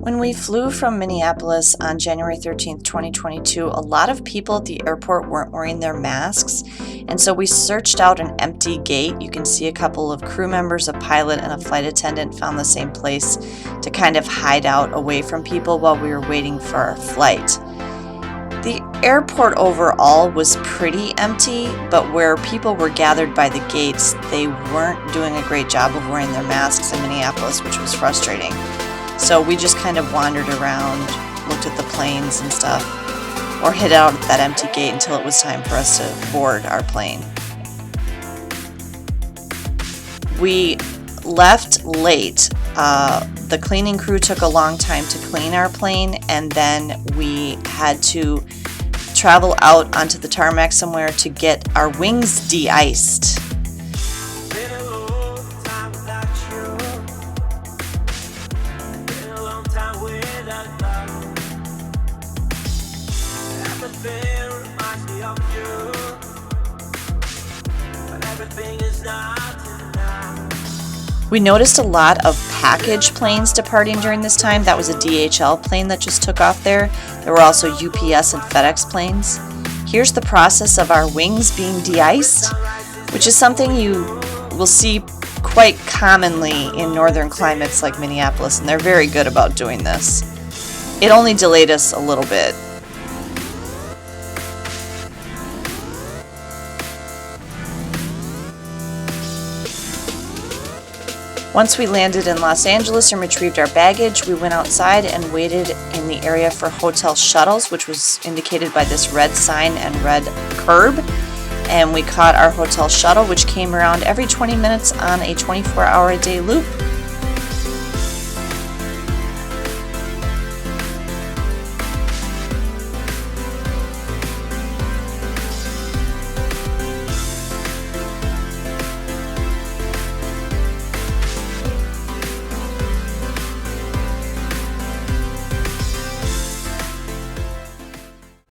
When we flew from Minneapolis on January 13th, 2022, a lot of people at the airport weren't wearing their masks, and so we searched out an empty gate. You can see a couple of crew members, a pilot, and a flight attendant found the same place to kind of hide out away from people while we were waiting for our flight. The airport overall was pretty empty, but where people were gathered by the gates, they weren't doing a great job of wearing their masks in Minneapolis, which was frustrating. So we just kind of wandered around, looked at the planes and stuff, or hid out at that empty gate until it was time for us to board our plane. We left late. The cleaning crew took a long time to clean our plane, and then we had to travel out onto the tarmac somewhere to get our wings de-iced. We noticed a lot of package planes departing during this time. That was a DHL plane that just took off there. There were also UPS and FedEx planes. Here's the process of our wings being de-iced, which is something you will see quite commonly in northern climates like Minneapolis, and they're very good about doing this. It only delayed us a little bit. Once we landed in Los Angeles and retrieved our baggage, we went outside and waited in the area for hotel shuttles, which was indicated by this red sign and red curb. And we caught our hotel shuttle, which came around every 20 minutes on a 24-hour-a-day loop.